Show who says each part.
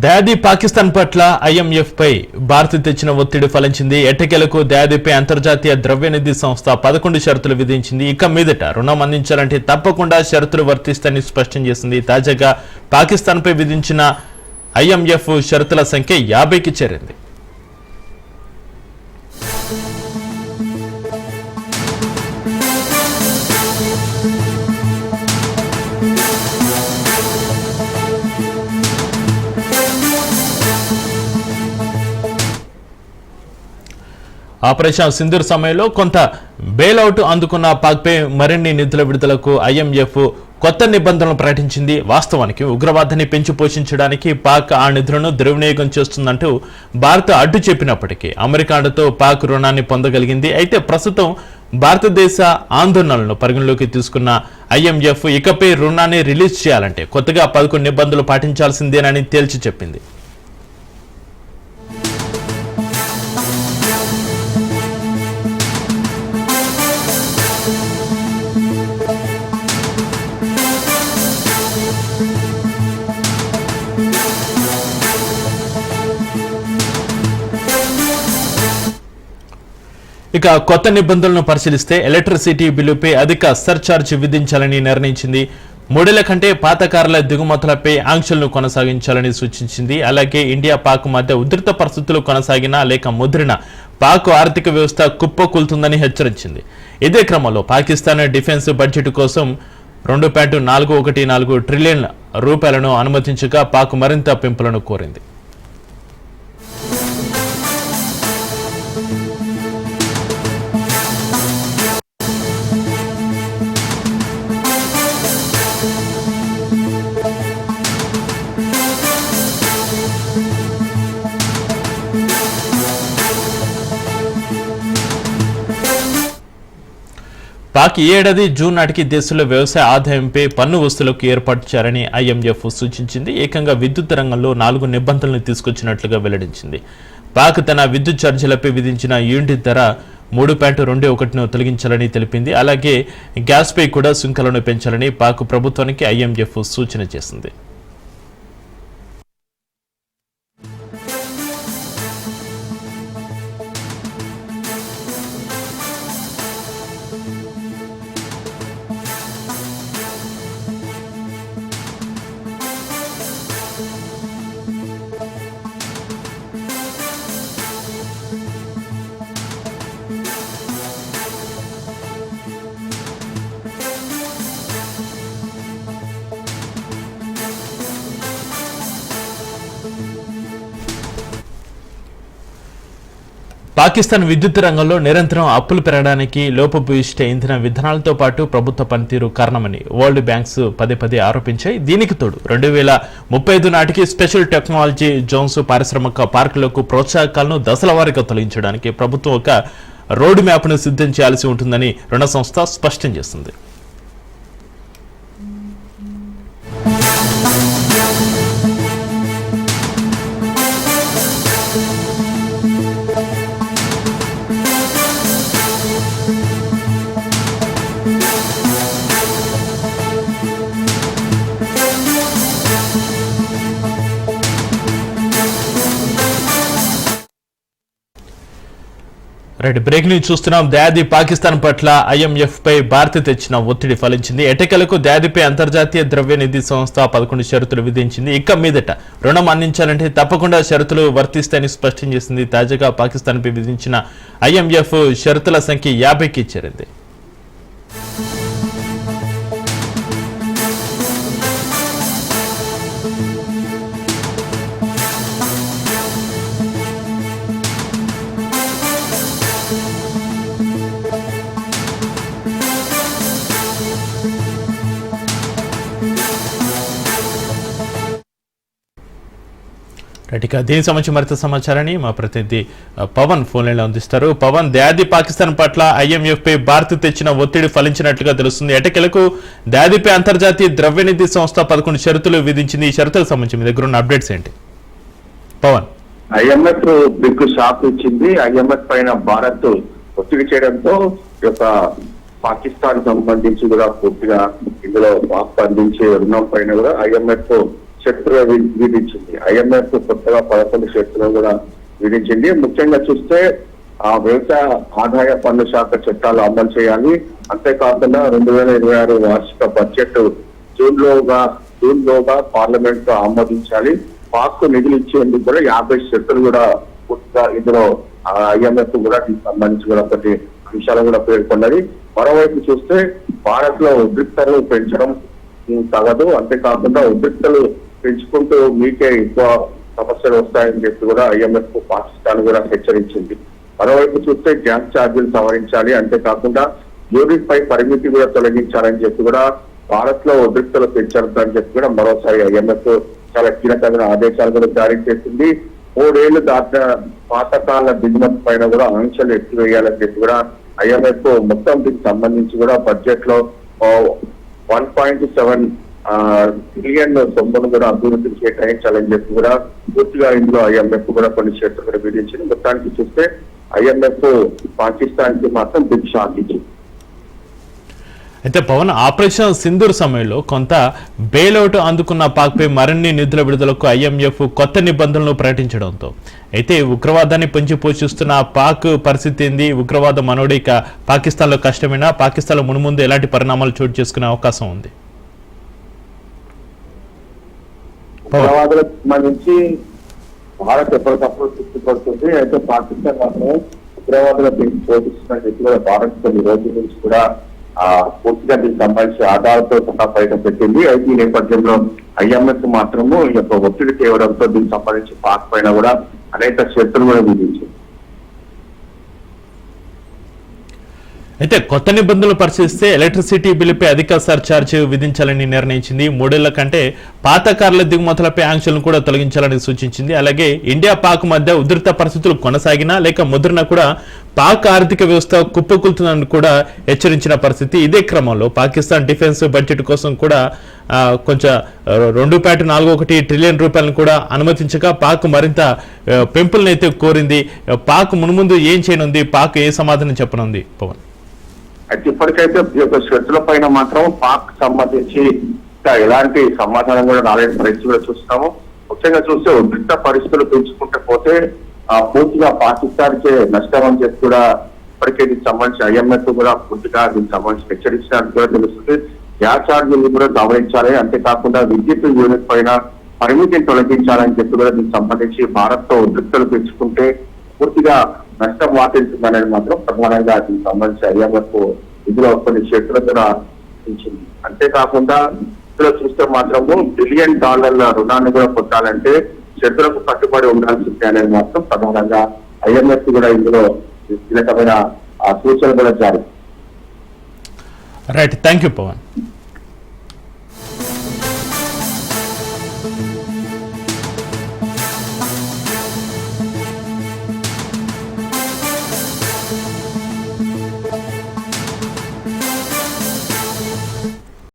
Speaker 1: దయాది పాకిస్తాన్ పట్ల ఐఎంఎఫ్ పై భారత్ తెచ్చిన ఒత్తిడి ఫలించింది. ఎట్టకేలకు దయాదిపై అంతర్జాతీయ ద్రవ్యనిధి సంస్థ 11 షరతులు విధించింది. ఇక మీదట రుణం అందించాలంటే తప్పకుండా షరతులు వర్తిస్తాయని స్పష్టం చేసింది. తాజాగా పాకిస్తాన్ పై విధించిన ఐఎంఎఫ్ షరతుల సంఖ్య 50కి చేరింది. ఆపరేషన్ సింధూర్ సమయంలో కొంత బెయిలౌట్ అందుకున్న పాక్పై మరిన్ని నిధుల విడుదలకు ఐఎంఎఫ్ కొత్త నిబంధనలు ప్రకటించింది. వాస్తవానికి ఉగ్రవాదాన్ని పెంచి పోషించడానికి పాక్ ఆ నిధులను దుర్వినియోగం చేస్తుందంటూ భారత్ అడ్డు చెప్పినప్పటికీ అమెరికా అండతో పాక్ రుణాన్ని పొందగలిగింది. అయితే ప్రస్తుతం భారతదేశ ఆందోళనలను పరిగణలోకి తీసుకున్న ఐఎంఎఫ్ ఇకపై రుణాన్ని రిలీజ్ చేయాలంటే కొత్తగా 11 నిబంధనలు పాటించాల్సిందేనని తేల్చి చెప్పింది. ఇక కొత్త నిబంధనలను పరిశీలిస్తే ఎలక్ట్రిసిటీ బిల్లుపై అధిక సర్ఛార్జ్ విధించాలని నిర్ణయించింది. 3 ఏళ్ల కంటే పాత కార్ల దిగుమతులపై ఆంక్షలను కొనసాగించాలని సూచించింది. అలాగే ఇండియా పాక్ మధ్య ఉధృత పరిస్థితులు కొనసాగినా లేక ముద్రిన పాక్ ఆర్థిక వ్యవస్థ కుప్పకూలుతుందని హెచ్చరించింది. ఇదే క్రమంలో పాకిస్తాన్ డిఫెన్స్ బడ్జెట్ కోసం 2.414 ట్రిలియన్ రూపాయలను అనుమతించగా పాక్ మరింత పెంపులను కోరింది. పాక్ ఈ ఏడాది జూన్ నాటికి దేశంలో వ్యవసాయ ఆదాయంపై పన్ను వసూలుకు ఏర్పాటు చేయాలని ఐఎంఎఫ్ సూచించింది. ఏకంగా విద్యుత్ రంగంలో 4 నిబంధనలు తీసుకొచ్చినట్లుగా వెల్లడించింది. పాక్ తన విద్యుత్ ఛార్జీలపై విధించిన యూనిట్ ధర 3.21ను తొలగించాలని తెలిపింది. అలాగే గ్యాస్పై కూడా సుంకాలను పెంచాలని పాక్ ప్రభుత్వానికి ఐఎంఎఫ్ సూచన చేసింది. పాకిస్తాన్ విద్యుత్ రంగంలో నిరంతరం అప్పులు పెరగడానికి లోపభూయిష్ట ఇంధన విధానాలతో పాటు ప్రభుత్వ పనితీరు కారణమని వరల్డ్ బ్యాంక్స్ పదే ఆరోపించాయి. దీనికి తోడు 2035 నాటికి స్పెషల్ టెక్నాలజీ జోన్స్ పారిశ్రామిక పార్కులకు ప్రోత్సాహకాలను దశల వారీగా తొలగించడానికి ప్రభుత్వం ఒక రోడ్ మ్యాప్ను సిద్ధం చేయాల్సి ఉంటుందని రుణ సంస్థ స్పష్టం చేసింది. బ్రేక్ న్యూస్ చూస్తున్నాం. దయాది పాకిస్తాన్ పట్ల ఐఎంఎఫ్ పై భారత్ తెచ్చిన ఒత్తిడి ఫలించింది. ఎటకెలకు దయాదిపై అంతర్జాతీయ ద్రవ్యనిధి సంస్థ 11 షరతులు విధించింది. ఇక మీదట రుణం అందించాలంటే తప్పకుండా షరతులు వర్తిస్తాయని స్పష్టం చేసింది. తాజాగా పాకిస్తాన్ పై విధించిన ఐఎంఎఫ్ షరతుల సంఖ్య 50కి చేరింది. దీనికి సంబంధించి మరింత సమాచారాన్ని మా ప్రతినిధి పవన్ ఫోన్ లైన్లో అందిస్తారు. పవన్, దయాది పాకిస్తాన్ పట్ల ఐఎంఎఫ్ పై భారత్ తెచ్చిన ఒత్తిడి ఫలించినట్లుగా తెలుస్తుంది. ఎటకెలకు దయాదిపై అంతర్జాతీయ ద్రవ్యనిధి సంస్థ 11 షరతులు విధించింది. ఈ షరతులకు సంబంధించి మీ దగ్గర ఉన్న అప్డేట్స్ ఏంటి పవన్?
Speaker 2: ఐఎంఎఫ్ బిగ్ షాక్ ఇచ్చింది. ఐఎంఎఫ్ పైన భారత్ ఒత్తిడి చేయడంతో పాకిస్తాన్ సంబంధించి కూడా పూర్తిగా ఇందులో అందించే రుణం పైన కూడా ఐఎంఎఫ్ షరతులు విధించింది. IMF కొత్తగా 11 షరతులు కూడా విధించింది. ముఖ్యంగా చూస్తే వ్యవసాయ ఆదాయ పన్ను శాఖ చట్టాలు అమలు చేయాలి. అంతేకాకుండా 2026 వార్షిక బడ్జెట్ జూన్ లోగా పార్లమెంట్ లో ఆమోదించాలి. పాక్ నిధులు ఇచ్చేందుకు కూడా 50 షరతులు కూడా పూర్తిగా ఇందులో IMF కూడా దీనికి సంబంధించి కూడా కొన్ని అంశాలు కూడా పేర్కొన్నది. మరోవైపు చూస్తే భారత్ లో ఉద్రిక్తలు పెంచడం తగదు. అంతేకాకుండా ఉద్రిక్తలు పెంచుకుంటూ మీకే ఎక్కువ సమస్యలు వస్తాయని చెప్పి కూడా IMF పాకిస్తాన్ కూడా హెచ్చరించింది. మరోవైపు చూస్తే గ్యాస్ ఛార్జీలు సవరించాలి. అంతేకాకుండా యూరిన్ పై పరిమితి కూడా తొలగించాలని చెప్పి కూడా భారత్ లో ఉద్రిక్తలు పెంచాలని చెప్పి కూడా మరోసారి IMF చాలా కీలకమైన ఆదేశాలు కూడా జారీ చేసింది. 3 ఏళ్లు దాటిన పాతకాల దిగుమతి పైన కూడా ఆంక్షలు ఎత్తివేయాలని చెప్పి కూడా IMF మొత్తం దీనికి సంబంధించి కూడా బడ్జెట్ లో 1.7 ట్రిలియన్ సొమ్మును కూడా అభివృద్ధికి కేటాయించాలని చెప్పి కూడా పూర్తిగా ఇందులో IMF కూడా కొన్ని షరతులు కూడా విధించింది. మొత్తానికి చూస్తే IMF పాకిస్తాన్ కి మాత్రం బిగ్ షాక్ ఇచ్చింది.
Speaker 1: అయితే పవన్, ఆపరేషన్ సింధూర్ సమయంలో కొంత బెయిలౌట్ అందుకున్న పాక్పై మరిన్ని నిధుల విడుదలకు IMF కొత్త నిబంధనలు ప్రకటించడంతో అయితే ఉగ్రవాదాన్ని పెంచి పోషిస్తున్న పాక్ పరిస్థితి ఏంది? ఉగ్రవాద మనోడిక పాకిస్తాన్లో కష్టమేనా? పాకిస్తాన్లో మున్ముందు ఎలాంటి పరిణామాలు చోటు చేసుకునే అవకాశం ఉంది?
Speaker 2: ఉగ్రవాదులకు సంబంధించి భారత్ ఎప్పటికప్పుడు తృప్తిపడుతుంది. అయితే పాకిస్తాన్ మాత్రం ఉగ్రవాదుల పెంచి పోషిస్తుందని చెప్పి కూడా భారత్ కొన్ని రోజుల నుంచి కూడా పూర్తిగా దీనికి సంబంధించి ఆధారాలతో సహా బయట పెట్టింది. అయితే ఈ నేపథ్యంలో IMF మాత్రము ఈ యొక్క ఒత్తిడి తేవడంతో దీనికి సంబంధించి పాక్ పైన కూడా అనేక షరతులు కూడా విధించింది.
Speaker 1: అయితే కొత్త నిబంధనలు పరిశీలిస్తే ఎలక్ట్రిసిటీ బిల్లుపై అధిక సర్ఛార్జ్ విధించాలని నిర్ణయించింది. 3 ఏళ్ల కంటే పాత కార్ల దిగుమతులపై ఆంక్షలను కూడా తొలగించాలని సూచించింది. అలాగే ఇండియా పాక్ మధ్య ఉధృత పరిస్థితులు కొనసాగినా లేక ముద్రన కూడా పాక్ ఆర్థిక వ్యవస్థ కుప్పకూలుతుందని కూడా హెచ్చరించిన పరిస్థితి. ఇదే క్రమంలో పాకిస్తాన్ డిఫెన్స్ బడ్జెట్ కోసం కూడా కొంచెం 2.41 ట్రిలియన్ రూపాయలను కూడా అనుమతించగా పాక్ మరింత పెంపులనైతే కోరింది. పాక్ మున్ముందు ఏం చేయనుంది? పాక్ ఏ సమాధానం చెప్పనుంది పవన్?
Speaker 2: అయితే ఇప్పటికైతే ఈ యొక్క షరతుల పైన మాత్రం పాక్ సంబంధించి ఎలాంటి సమాధానం కూడా రాలేని పరిస్థితి కూడా చూస్తాము. ముఖ్యంగా చూస్తే ఉద్రిక్త పరిస్థితులు పెంచుకుంటే పోతే పూర్తిగా పాకిస్తాన్కే నష్టం అని చెప్పి కూడా ఇప్పటికే దీనికి సంబంధించి IMF కూడా పూర్తిగా దీనికి సంబంధించి హెచ్చరించినట్టు కూడా తెలుస్తుంది. గ్యాస్ ఛార్జీలు కూడా గమనించాలి. అంతేకాకుండా విద్యుత్ యూనిట్ పైన పరిమితిని తొలగించాలని చెప్పి కూడా దీనికి సంబంధించి భారత్ తో ఉద్రిక్తలు పెంచుకుంటే పూర్తిగా నష్టం వాటిల్తుందనేది మాత్రం ప్రధానంగా దీనికి సంబంధించి IMF ఇందులో కొన్ని షరతులు కూడా ఇచ్చింది. అంతేకాకుండా ఇందులో చూస్తే మాత్రము $1 బిలియన్ రుణాన్ని కూడా పొందాలంటే షరతులకు కట్టుబడి ఉండాల్సిందే అనేది మాత్రం ప్రధానంగా IMF కూడా ఇందులో కీలకమైన సూచనలు కూడా జారీ.
Speaker 1: Right, thank you Pawan.